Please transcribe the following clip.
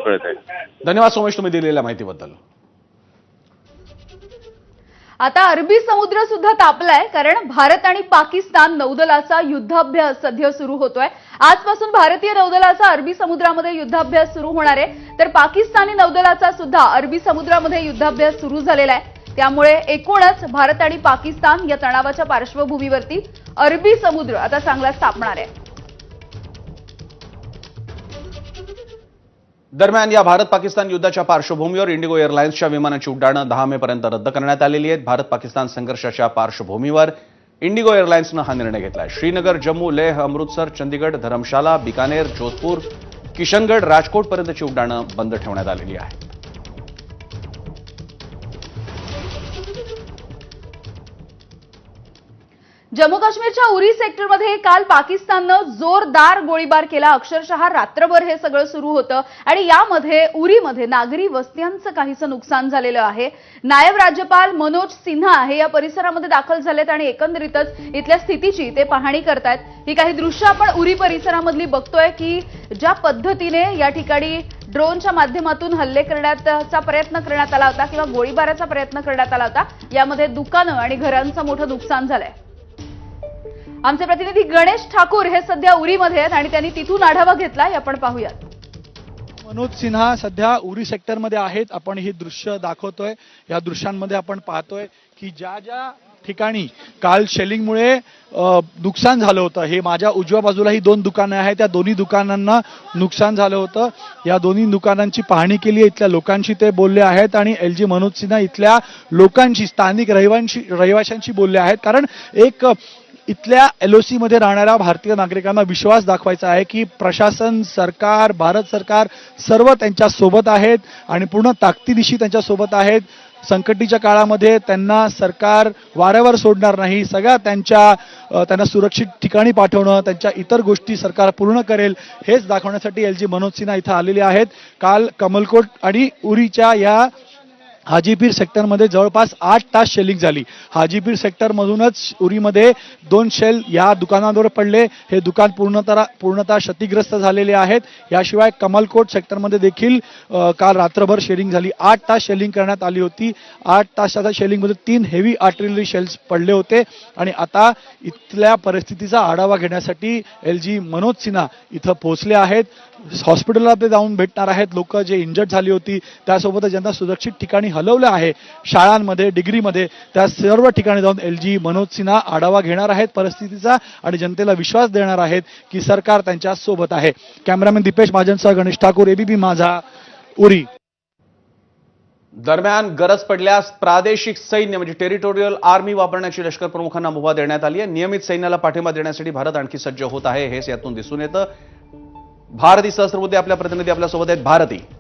कळत आहे। धन्यवाद सोमेश, तुम्ही दिलेल्या माहितीबद्दल। आता अरबी समुद्र सुद्धा तापलाय, कारण भारत आणि पाकिस्तान नौदलाचा युद्धाभ्यास सध्या सुरू होतोय। आजपासून भारतीय नौदलाचा अरबी समुद्रामध्ये युद्धाभ्यास सुरू होणार आहे, तर पाकिस्तानी नौदलाचा सुद्धा अरबी समुद्रामध्ये युद्धाभ्यास सुरू झालेला आहे। त्यामुळे एकूणच भारत आणि पाकिस्तान या तणावाच्या पार्श्वभूमीवरती अरबी समुद्र आता चांगलाच तापणार आहे। दरम्यान या भारत पाकिस्तान युद्धाच्या पार्श्वभूमीवर इंडिगो एअरलाइन्सच्या विमानाची उड्डाणं 10 मे पर्यंत रद्द करण्यात आलेली आहेत। भारत पाकिस्तान संघर्षाच्या पार्श्वभूमीवर इंडिगो एअरलाइन्सनं हा निर्णय घेतलाय। श्रीनगर, जम्मू, लेह, अमृतसर, चंदीगड, धर्मशाला, बिकानेर, जोधपूर, किशनगड, राजकोट पर्यंतची उड्डाणं बंद ठेवण्यात आलेली आहेत। जम्मू काश्मीरच्या उरी सेक्टरमध्ये काल पाकिस्ताननं जोरदार गोळीबार केला। अक्षरशः रात्रभर हे सगळं सुरू होतं आणि यामध्ये उरीमध्ये नागरी वस्त्यांचं काहीसं नुकसान झालेलं आहे। नायब राज्यपाल मनोज सिन्हा हे या परिसरामध्ये दाखल झालेत आणि एकंदरीतच इथल्या स्थितीची ते पाहणी करतायत। ही काही दृश्य आपण उरी परिसरामधली बघतोय की ज्या पद्धतीने या ठिकाणी ड्रोनच्या माध्यमातून हल्ले करण्याचा प्रयत्न करण्यात आला होता किंवा गोळीबाराचा प्रयत्न करण्यात आला होता, यामध्ये दुकानं आणि घरांचं मोठं नुकसान झालंय। आमचे प्रतिनिधी गणेश ठाकूर हे सध्या उरीमध्ये आहेत आणि त्यांनी तिथून आढावा घेतलाय, आपण पाहूयात। मनोज सिन्हा सध्या उरी सेक्टरमध्ये आहेत। आपण ही दृश्य दाखवतोय। या दृश्यांमध्ये आपण पाहतोय की ज्या ज्या ठिकाणी काल शेलिंगमुळे नुकसान झालं होतं, हे माझ्या उजव्या बाजूला ही 2 दुकानं आहेत, त्या दोन्ही दुकानांना नुकसान झालं होतं। या दोन्ही दुकानांची पाहणी केली, इथल्या लोकांशी ते बोलले आहेत आणि LG मनोज सिन्हा इथल्या लोकांशी, स्थानिक रहिवाशांशी बोलले आहेत। कारण एक इथल्या LOC मध्ये राहणाऱ्या भारतीय नागरिकांना विश्वास दाखवायचा आहे की प्रशासन, सरकार, भारत सरकार सर्व त्यांच्या सोबत आहेत आणि पूर्ण ताकदीनिशी त्यांच्या सोबत आहेत। संकटीच्या काळामध्ये त्यांना सरकार वाऱ्यावर सोडणार नाही। सगळ्या त्यांना सुरक्षित ठिकाणी पाठवणं, त्यांच्या इतर गोष्टी सरकार पूर्ण करेल, हेच दाखवण्यासाठी LG मनोज सिन्हा इथं आलेले आहेत। काल कमलकोट आणि उरीच्या या हाजीपीर सेक्टरमध्ये जवळपास 8 तास शेलिंग झाली। हाजीपीर सेक्टरमधूनच उरीमध्ये 2 शेल या दुकानांवर पडले। हे दुकान पूर्णतः क्षतिग्रस्त झालेले आहेत। याशिवाय कमलकोट सेक्टरमध्ये देखील काल रात्रभर शेलिंग झाली। 8 तास शेलिंग करण्यात आली होती। 8 तासाच्या शेलिंगमध्ये 3 हेवी आर्टिलरी शेल्स पडले होते आणि आता इथल्या परिस्थितीचा आढावा घेण्यासाठी LG मनोज सिन्हा इथं पोहोचले आहेत। हॉस्पिटलला ते जाऊन भेटणार आहेत लोक जे इंजर्ड झाली होती, त्यासोबत ज्यांना सुरक्षित ठिकाणी हलवलं आहे, शाळांमध्ये, डिग्रीमध्ये, त्या सर्व ठिकाणी जाऊन LG मनोज सिन्हा आढावा घेणार आहेत परिस्थितीचा आणि जनतेला विश्वास देणार आहेत की सरकार त्यांच्या सोबत आहे। कॅमेरामॅन दीपेश महाजनसह गणेश ठाकूर, ABP माझा, उरी। दरम्यान गरज पडल्यास प्रादेशिक सैन्य म्हणजे टेरिटोरियल आर्मी वापरण्याची लष्कर प्रमुखांना मुभा देण्यात आली आहे। नियमित सैन्याला पाठिंबा देण्यासाठी भारत आणखी सज्ज होत आहे, हेच यातून दिसून येतं। भारती सहस्त्रबुद्धे आपल्या प्रतिनिधी आपल्यासोबत आहेत। भारती,